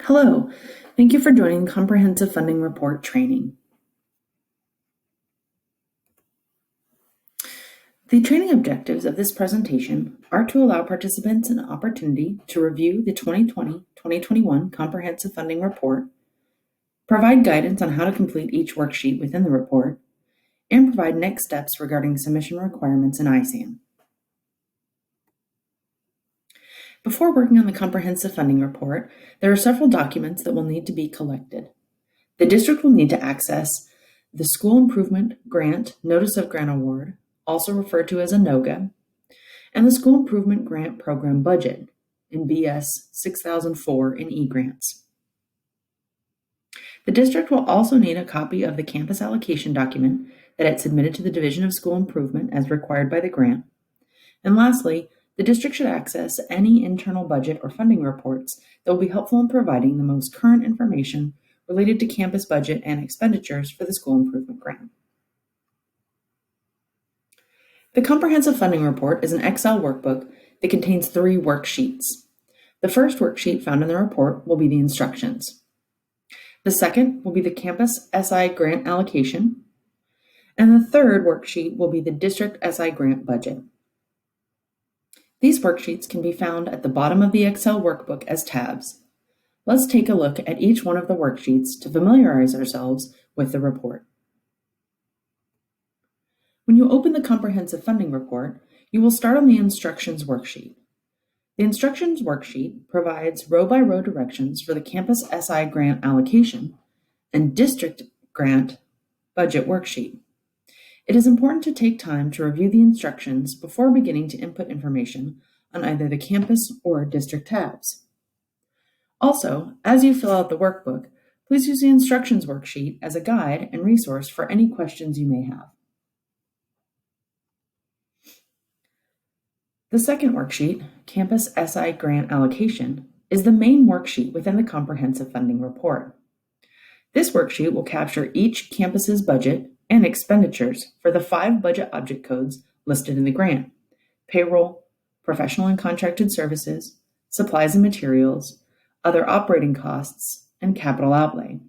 Hello, thank you for joining Comprehensive Funding Report training. The training objectives of this presentation are to allow participants an opportunity to review the 2020-2021 Comprehensive Funding Report, provide guidance on how to complete each worksheet within the report, and provide next steps regarding submission requirements in ISAM. Before working on the Comprehensive Funding Report, there are several documents that will need to be collected. The district will need to access the School Improvement Grant Notice of Grant Award, also referred to as a NOGA, and the School Improvement Grant Program Budget in BS 6004 in eGrants. The district will also need a copy of the campus allocation document that it submitted to the Division of School Improvement as required by the grant. And lastly, the district should access any internal budget or funding reports that will be helpful in providing the most current information related to campus budget and expenditures for the School Improvement Grant. The Comprehensive Funding Report is an Excel workbook that contains 3 worksheets. The first worksheet found in the report will be the instructions. The second will be the Campus SI Grant Allocation, and the third worksheet will be the District SI Grant Budget. These worksheets can be found at the bottom of the Excel workbook as tabs. Let's take a look at each one of the worksheets to familiarize ourselves with the report. When you open the Comprehensive Funding Report, you will start on the Instructions worksheet. The Instructions worksheet provides row-by-row directions for the Campus SI Grant Allocation and District Grant Budget worksheet. It is important to take time to review the instructions before beginning to input information on either the campus or district tabs. Also, as you fill out the workbook, please use the Instructions worksheet as a guide and resource for any questions you may have. The second worksheet, Campus SI Grant Allocation, is the main worksheet within the Comprehensive Funding Report. This worksheet will capture each campus's budget and expenditures for the 5 budget object codes listed in the grant: payroll, professional and contracted services, supplies and materials, other operating costs, and capital outlay.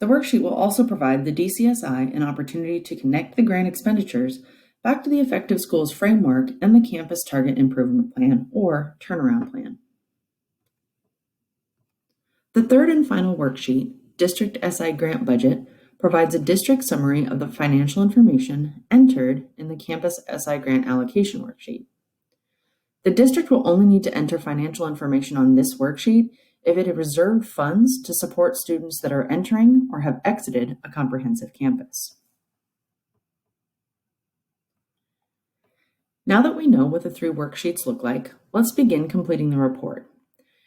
The worksheet will also provide the DCSI an opportunity to connect the grant expenditures back to the Effective Schools Framework and the Campus Target Improvement Plan, or Turnaround Plan. The third and final worksheet, District SI Grant Budget, provides a district summary of the financial information entered in the Campus SI Grant Allocation worksheet. The district will only need to enter financial information on this worksheet if it had reserved funds to support students that are entering or have exited a comprehensive campus. Now that we know what the 3 worksheets look like, let's begin completing the report.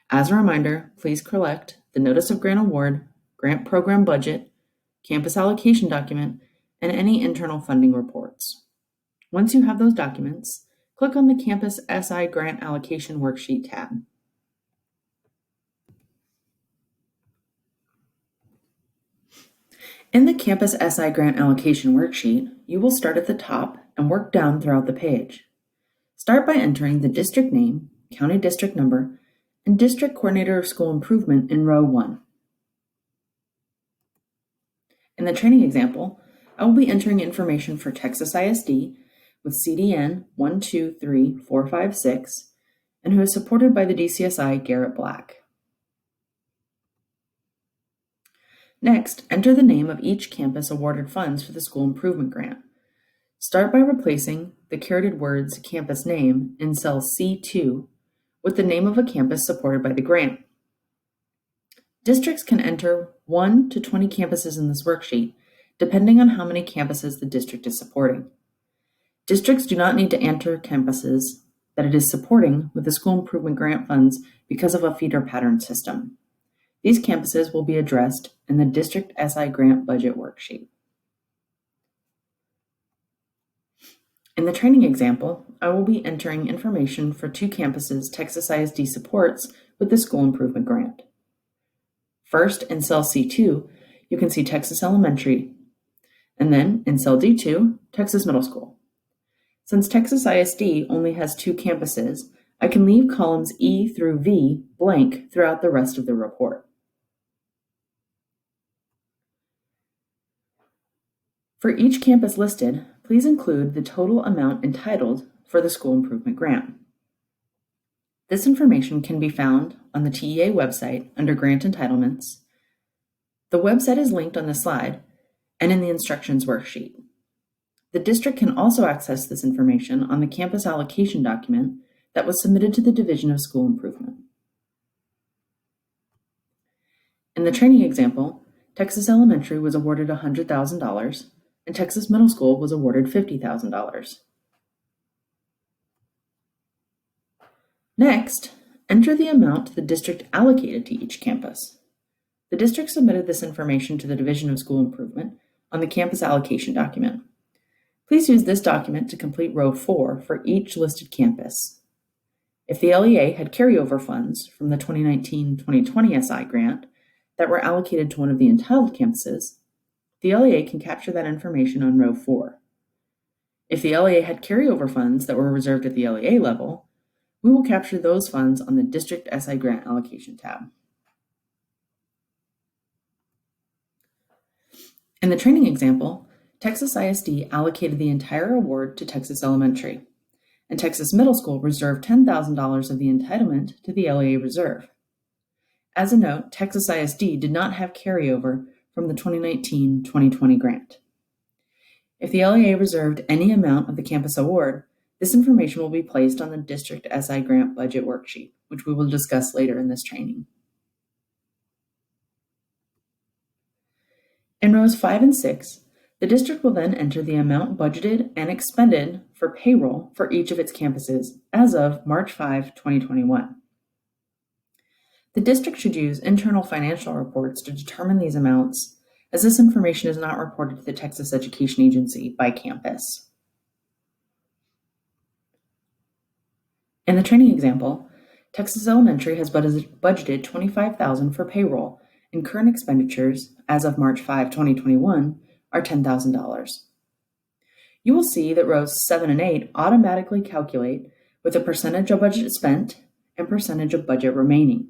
As a reminder, please collect the Notice of Grant Award, Grant Program Budget, Campus Allocation Document, and any internal funding reports. Once you have those documents, click on the Campus SI Grant Allocation Worksheet tab. In the Campus SI Grant Allocation Worksheet, you will start at the top and work down throughout the page. Start by entering the district name, county district number, and District Coordinator of School Improvement in row 1. In the training example, I will be entering information for Texas ISD with CDN 123456 and who is supported by the DCSI Garrett Black. Next, enter the name of each campus awarded funds for the School Improvement Grant. Start by replacing the careted words campus name in cell C2 with the name of a campus supported by the grant. Districts can enter 1 to 20 campuses in this worksheet, depending on how many campuses the district is supporting. Districts do not need to enter campuses that it is supporting with the School Improvement Grant funds because of a feeder pattern system. These campuses will be addressed in the District SI Grant Budget worksheet. In the training example, I will be entering information for 2 campuses Texas ISD supports with the School Improvement Grant. First, in cell C2, you can see Texas Elementary, and then in cell D2, Texas Middle School. Since Texas ISD only has 2 campuses, I can leave columns E through V blank throughout the rest of the report. For each campus listed, please include the total amount entitled for the school improvement grant. This information can be found on the TEA website under Grant Entitlements. The website is linked on the slide and in the instructions worksheet. The district can also access this information on the campus allocation document that was submitted to the Division of School Improvement. In the training example, Texas Elementary was awarded $100,000 and Texas Middle School was awarded $50,000. Next, enter the amount the district allocated to each campus. The district submitted this information to the Division of School Improvement on the campus allocation document. Please use this document to complete row 4 for each listed campus. If the LEA had carryover funds from the 2019-2020 SI grant that were allocated to one of the entitled campuses, the LEA can capture that information on row 4. If the LEA had carryover funds that were reserved at the LEA level, we will capture those funds on the District SI Grant Allocation tab. In the training example, Texas ISD allocated the entire award to Texas Elementary, and Texas Middle School reserved $10,000 of the entitlement to the LEA reserve. As a note, Texas ISD did not have carryover from the 2019-2020 grant. If the LEA reserved any amount of the campus award, this information will be placed on the District SI Grant Budget Worksheet, which we will discuss later in this training. In rows 5 and 6, the district will then enter the amount budgeted and expended for payroll for each of its campuses as of March 5, 2021. The district should use internal financial reports to determine these amounts, as this information is not reported to the Texas Education Agency by campus. In the training example, Texas Elementary has budgeted $25,000 for payroll, and current expenditures as of March 5, 2021 are $10,000. You will see that rows 7 and 8 automatically calculate with a percentage of budget spent and percentage of budget remaining.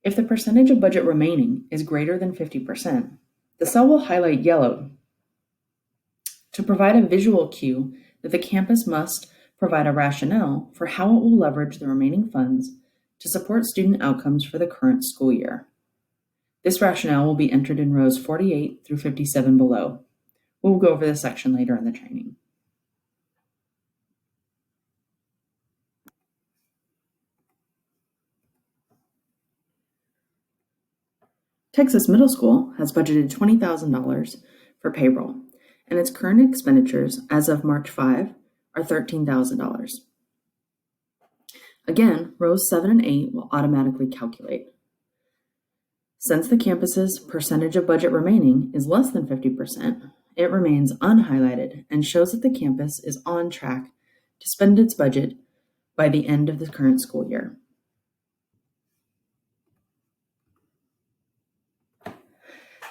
If the percentage of budget remaining is greater than 50%, the cell will highlight yellow to provide a visual cue that the campus must provide a rationale for how it will leverage the remaining funds to support student outcomes for the current school year. This rationale will be entered in rows 48 through 57 below. We'll go over this section later in the training. Texas Middle School has budgeted $20,000 for payroll, and its current expenditures as of March 5 are $13,000. Again, rows 7 and 8 will automatically calculate. Since the campus's percentage of budget remaining is less than 50%, it remains unhighlighted and shows that the campus is on track to spend its budget by the end of the current school year.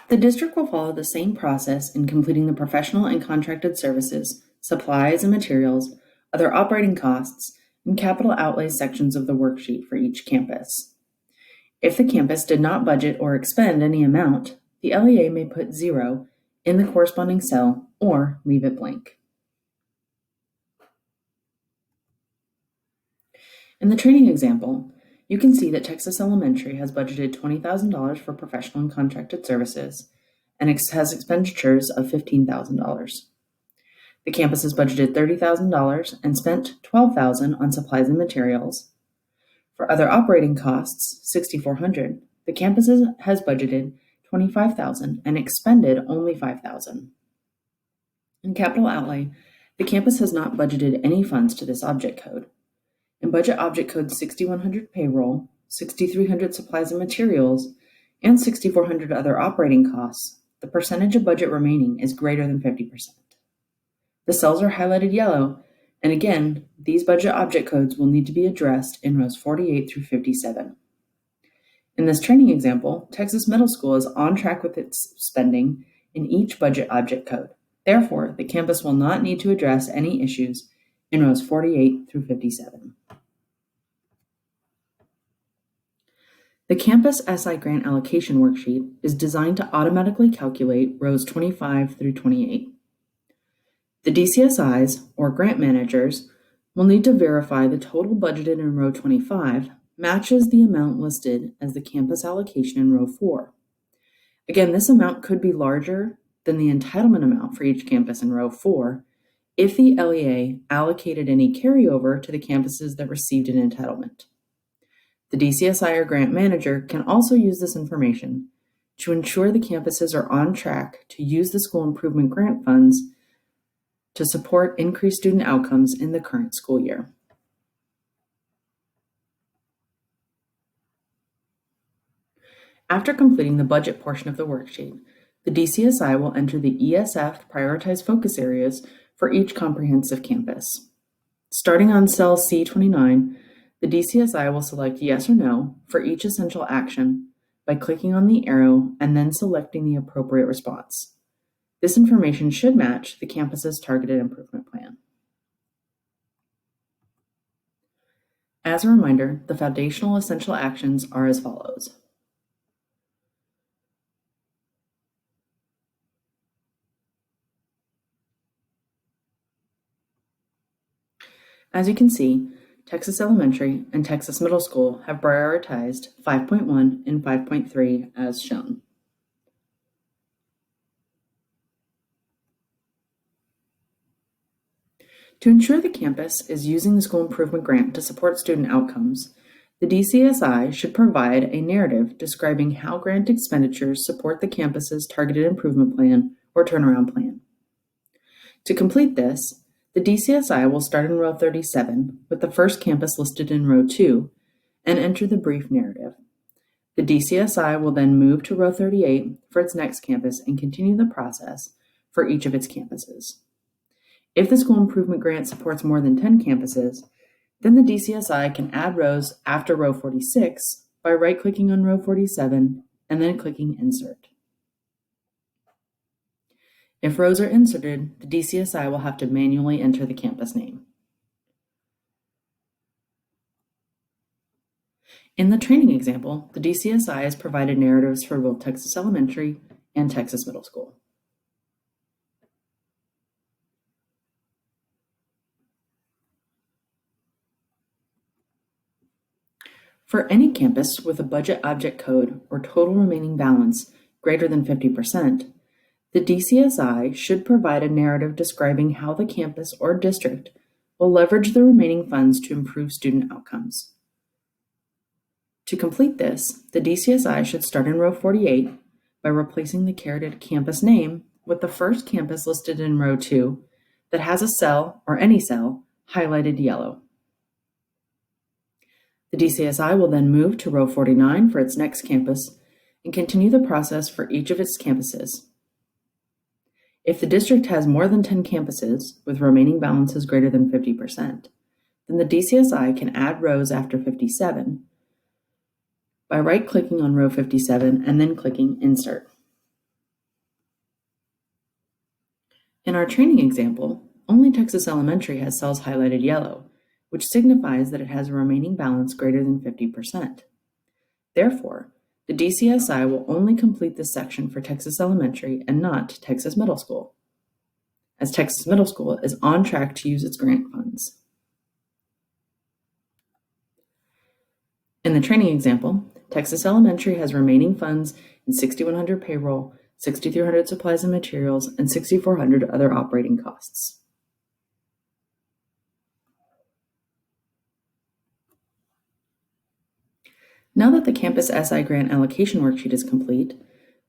The district will follow the same process in completing the professional and contracted services, supplies and materials, other operating costs, and capital outlay sections of the worksheet for each campus. If the campus did not budget or expend any amount, the LEA may put 0 in the corresponding cell or leave it blank. In the training example, you can see that Texas Elementary has budgeted $20,000 for professional and contracted services and has expenditures of $15,000. The campus has budgeted $30,000 and spent $12,000 on supplies and materials. For other operating costs, $6,400, the campus has budgeted $25,000 and expended only $5,000. In capital outlay, the campus has not budgeted any funds to this object code. In budget object code 6100 payroll, 6300 supplies and materials, and 6400 other operating costs, the percentage of budget remaining is greater than 50%. The cells are highlighted yellow, and again, these budget object codes will need to be addressed in rows 48 through 57. In this training example, Texas Middle School is on track with its spending in each budget object code. Therefore, the campus will not need to address any issues in rows 48 through 57. The Campus SI Grant Allocation Worksheet is designed to automatically calculate rows 25 through 28. The DCSIs, or grant managers, will need to verify the total budgeted in row 25 matches the amount listed as the campus allocation in row 4. Again, this amount could be larger than the entitlement amount for each campus in row 4 if the LEA allocated any carryover to the campuses that received an entitlement. The DCSI or grant manager can also use this information to ensure the campuses are on track to use the school improvement grant funds to support increased student outcomes in the current school year. After completing the budget portion of the worksheet, the DCSI will enter the ESF prioritized focus areas for each comprehensive campus. Starting on cell C29, the DCSI will select yes or no for each essential action by clicking on the arrow and then selecting the appropriate response. This information should match the campus's targeted improvement plan. As a reminder, the foundational essential actions are as follows. As you can see, Texas Elementary and Texas Middle School have prioritized 5.1 and 5.3 as shown. To ensure the campus is using the school improvement grant to support student outcomes, the DCSI should provide a narrative describing how grant expenditures support the campus's targeted improvement plan or turnaround plan. To complete this, the DCSI will start in row 37 with the first campus listed in row 2 and enter the brief narrative. The DCSI will then move to row 38 for its next campus and continue the process for each of its campuses. If the school improvement grant supports more than 10 campuses, then the DCSI can add rows after row 46 by right-clicking on row 47 and then clicking Insert. If rows are inserted, the DCSI will have to manually enter the campus name. In the training example, the DCSI has provided narratives for both Texas Elementary and Texas Middle School. For any campus with a budget object code or total remaining balance greater than 50%, the DCSI should provide a narrative describing how the campus or district will leverage the remaining funds to improve student outcomes. To complete this, the DCSI should start in row 48 by replacing the carroted campus name with the first campus listed in row 2 that has a cell or any cell highlighted yellow. The DCSI will then move to row 49 for its next campus and continue the process for each of its campuses. If the district has more than 10 campuses with remaining balances greater than 50%, then the DCSI can add rows after 57 by right-clicking on row 57 and then clicking Insert. In our training example, only Texas Elementary has cells highlighted yellow, which signifies that it has a remaining balance greater than 50%. Therefore, the DCSI will only complete this section for Texas Elementary and not Texas Middle School, as Texas Middle School is on track to use its grant funds. In the training example, Texas Elementary has remaining funds in 6,100 payroll, 6,300 supplies and materials, and 6,400 other operating costs. Now that the Campus SI Grant Allocation Worksheet is complete,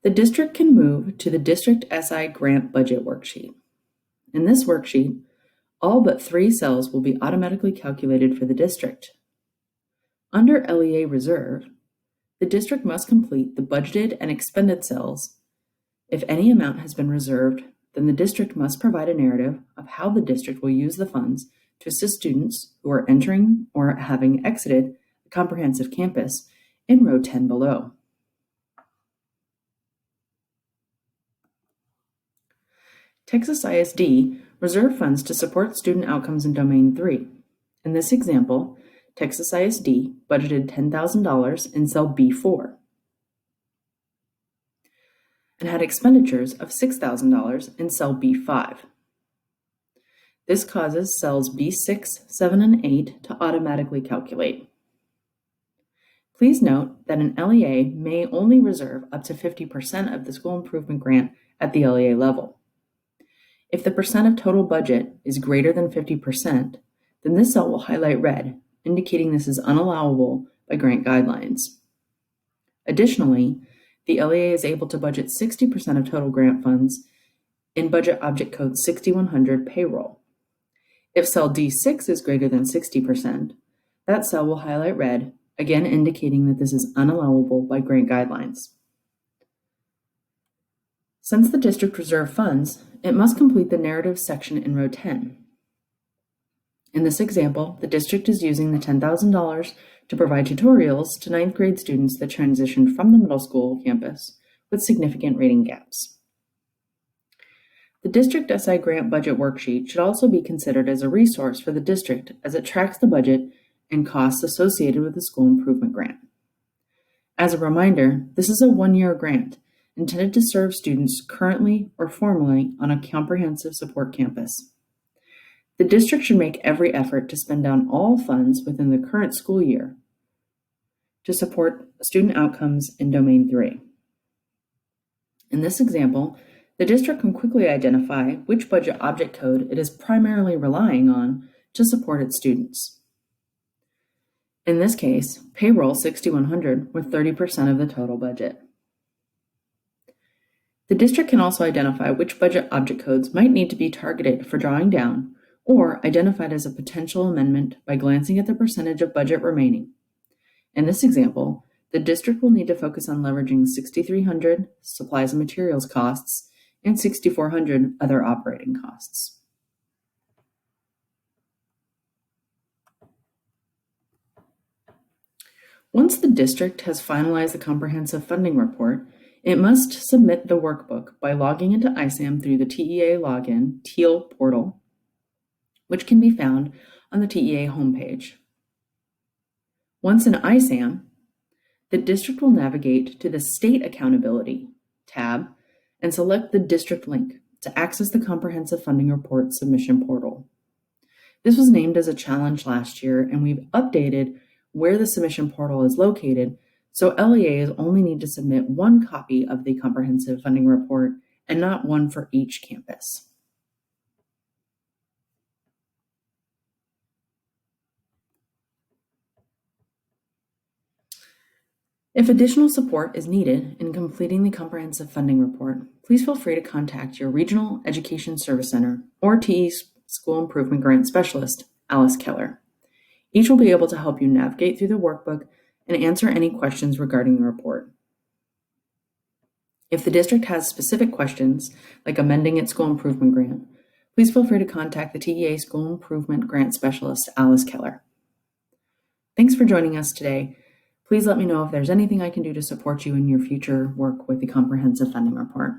the district can move to the District SI Grant Budget Worksheet. In this worksheet, all but 3 cells will be automatically calculated for the district. Under LEA Reserve, the district must complete the budgeted and expended cells. If any amount has been reserved, then the district must provide a narrative of how the district will use the funds to assist students who are entering or having exited the comprehensive campus in row 10 below. Texas ISD reserved funds to support student outcomes in Domain 3. In this example, Texas ISD budgeted $10,000 in cell B4 and had expenditures of $6,000 in cell B5. This causes cells B6, 7, and 8 to automatically calculate. Please note that an LEA may only reserve up to 50% of the school improvement grant at the LEA level. If the percent of total budget is greater than 50%, then this cell will highlight red, indicating this is unallowable by grant guidelines. Additionally, the LEA is able to budget 60% of total grant funds in budget object code 6100 payroll. If cell D6 is greater than 60%, that cell will highlight red, again indicating that this is unallowable by grant guidelines. Since the district reserved funds, it must complete the narrative section in row 10. In this example, the district is using the $10,000 to provide tutorials to 9th grade students that transitioned from the middle school campus with significant reading gaps. The District SI Grant Budget Worksheet should also be considered as a resource for the district as it tracks the budget and costs associated with the school improvement grant. As a reminder, this is a one-year grant intended to serve students currently or formerly on a comprehensive support campus. The district should make every effort to spend down all funds within the current school year to support student outcomes in Domain 3. In this example, the district can quickly identify which budget object code it is primarily relying on to support its students. In this case, payroll 6100 with 30% of the total budget. The district can also identify which budget object codes might need to be targeted for drawing down or identified as a potential amendment by glancing at the percentage of budget remaining. In this example, the district will need to focus on leveraging 6300 supplies and materials costs and 6400 other operating costs. Once the district has finalized the comprehensive funding report, it must submit the workbook by logging into ISAM through the TEA login TEAL portal, which can be found on the TEA homepage. Once in ISAM, the district will navigate to the State Accountability tab and select the district link to access the Comprehensive Funding Report submission portal. This was named as a challenge last year, and we've updated where the submission portal is located, so LEAs only need to submit one copy of the Comprehensive Funding Report and not one for each campus. If additional support is needed in completing the Comprehensive Funding Report, please feel free to contact your Regional Education Service Center or TE School Improvement Grant Specialist, Alice Keller. Each will be able to help you navigate through the workbook and answer any questions regarding the report. If the district has specific questions, like amending its school improvement grant, please feel free to contact the TEA School Improvement Grant Specialist, Alice Keller. Thanks for joining us today. Please let me know if there's anything I can do to support you in your future work with the Comprehensive Funding Report.